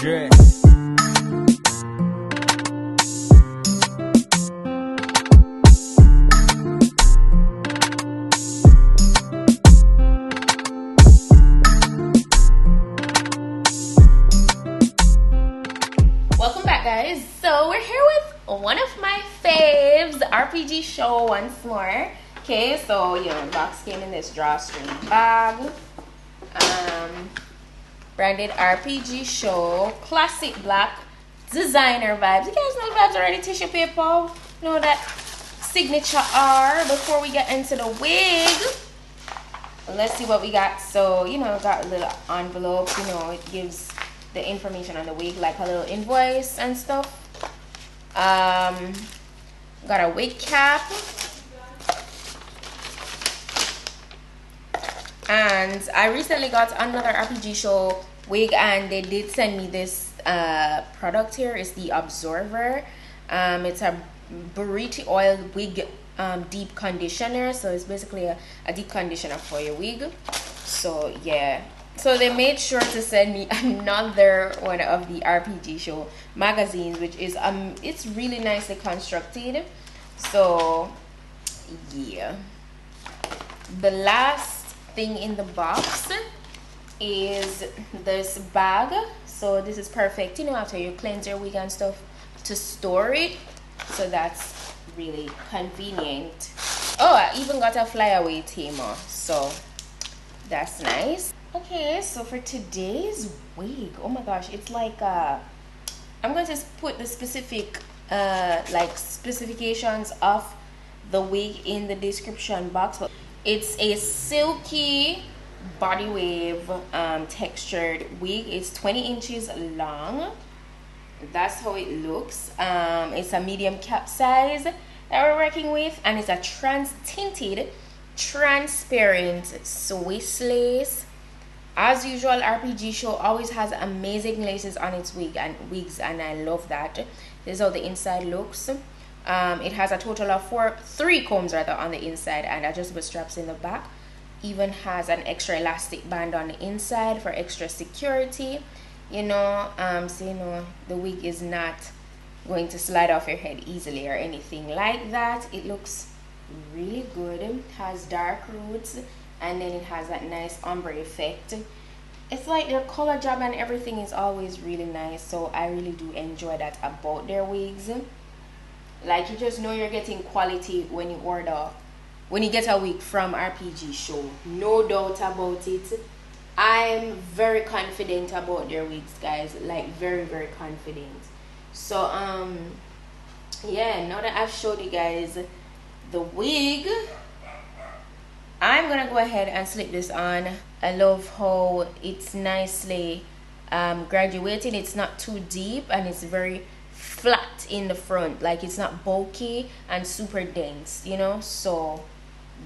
dress. Welcome back, guys. So we're here with one of my faves, RPG Show once more. Okay, so you know, the box came in this drawstring bag. Branded RPG Show, classic black, designer vibes. You guys know the vibes already. Tissue paper, you know that signature R. Before we get into the wig, let's see what we got. So you know, got a little envelope. You know, it gives the information on the wig, like a little invoice and stuff. Got a wig cap. And I recently got another RPG Show wig, and they did send me this product here. It's the Absorber. It's a burrito oil wig deep conditioner. So it's basically a deep conditioner for your wig. So yeah. So they made sure to send me another one of the RPG Show magazines, which is it's really nicely constructed. So yeah. The last thing in the box is this bag. So this is perfect, you know, after you cleanse your wig and stuff, to store it. So that's really convenient. Oh, I even got a flyaway tamer, so that's nice. Okay, so for today's wig, oh my gosh, it's like I'm going to put the specific like specifications of the wig in the description box. But it's a silky body wave textured wig. It's 20 inches long. That's how it looks. It's a medium cap size that we're working with, and it's a tinted transparent Swiss lace. As usual, RPG Show always has amazing laces on its wigs, and I love that. This is how the inside looks. It has a total of three combs rather on the inside, and adjustable straps in the back. Even has an extra elastic band on the inside for extra security. You know, so you know the wig is not going to slide off your head easily or anything like that. It looks really good. It has dark roots, and then it has that nice ombre effect. It's like their color job and everything is always really nice, so I really do enjoy that about their wigs. Like, you just know you're getting quality when you get a wig from RPG Show. No doubt about it. I'm very confident about their wigs, guys. Like, very, very confident. So yeah, now that I've showed you guys the wig, I'm gonna go ahead and slip this on. I love how it's nicely graduated. It's not too deep, and it's very flat in the front. Like, it's not bulky and super dense, you know. So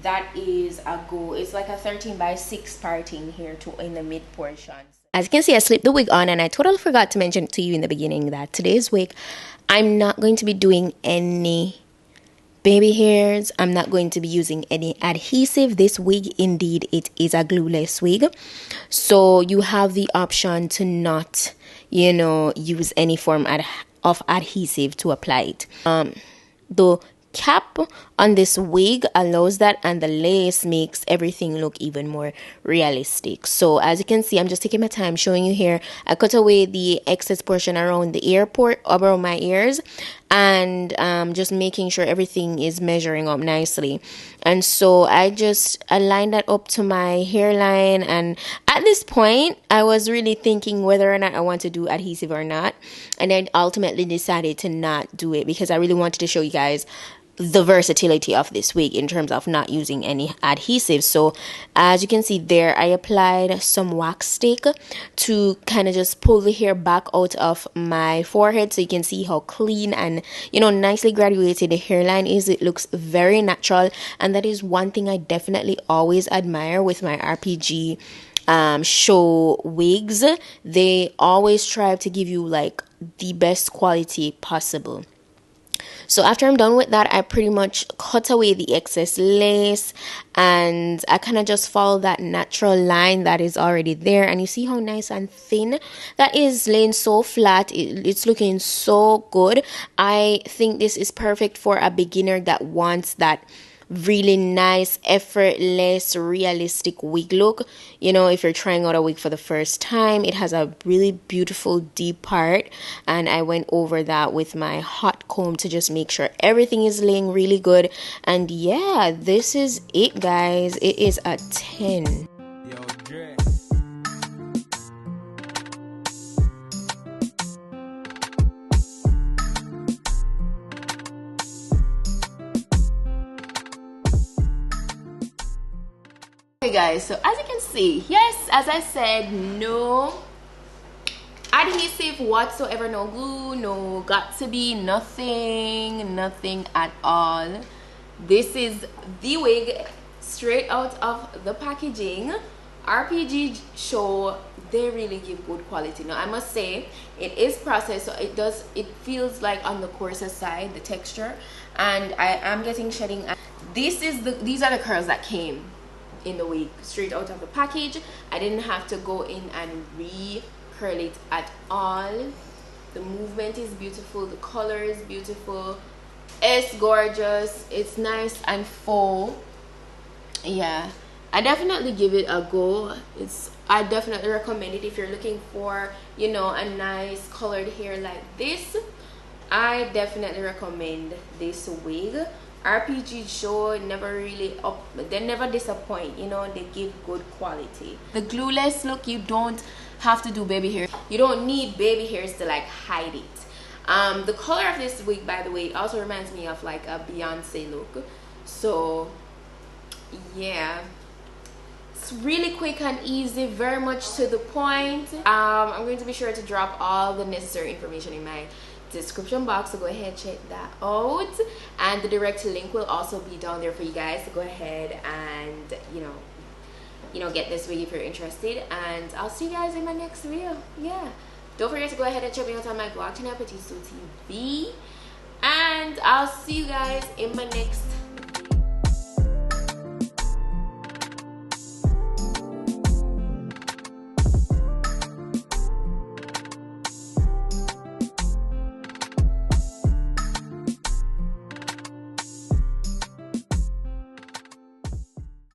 that is a go. It's like a 13x6 parting here too in the mid portions. As you can see, I slipped the wig on, and I totally forgot to mention to you in the beginning that today's wig, I'm not going to be doing any baby hairs. I'm not going to be using any adhesive. This wig, indeed, it is a glueless wig, so you have the option to not, you know, use any form of adhesive to apply it. The cap on this wig allows that, and the lace makes everything look even more realistic. So as you can see, I'm just taking my time showing you here. I cut away the excess portion around the around my ears, and just making sure everything is measuring up nicely. And so I lined that up to my hairline, and at this point I was really thinking whether or not I want to do adhesive or not, and then ultimately decided to not do it because I really wanted to show you guys the versatility of this wig in terms of not using any adhesive. So as you can see there, I applied some wax stick to kind of just pull the hair back out of my forehead, so you can see how clean and, you know, nicely graduated the hairline is. It looks very natural, and that is one thing I definitely always admire with my RPG Show wigs. They always strive to give you like the best quality possible. So after I'm done with that, I pretty much cut away the excess lace, and I kind of just follow that natural line that is already there. And you see how nice and thin that is, laying so flat. It's looking so good. I think this is perfect for a beginner that wants that really nice, effortless, realistic wig look. You know, if you're trying out a wig for the first time, it has a really beautiful deep part, and I went over that with my hot comb to just make sure everything is laying really good. And yeah, this is it, guys. It is a 10. Okay guys, so as you can see, yes, as I said, no adhesive whatsoever, no glue, no got to be, nothing at all. This is the wig straight out of the packaging. RPG Show, they really give good quality. Now I must say, it is processed, so it feels like on the coarser side, the texture, and I am getting shedding. These are the curls that came in the wig straight out of the package. I didn't have to go in and re-curl it at all. The movement is beautiful, the color is beautiful, it's gorgeous, it's nice and full. Yeah, I definitely give it a go. I definitely recommend it if you're looking for, you know, a nice colored hair like this. I definitely recommend this wig. RPG Show they never disappoint, you know, they give good quality. The glueless look, you don't have to do baby hair. You don't need baby hairs to like hide it. The color of this wig, by the way, also reminds me of like a Beyonce look. So yeah, it's really quick and easy, very much to the point. I'm going to be sure to drop all the necessary information in my description box, so go ahead, check that out, and the direct link will also be down there for you guys, so go ahead and you know get this wig if you're interested, and I'll see you guys in my next video. Yeah, don't forget to go ahead and check me out on my blog channel, PETITE-SUE TV, and I'll see you guys in my next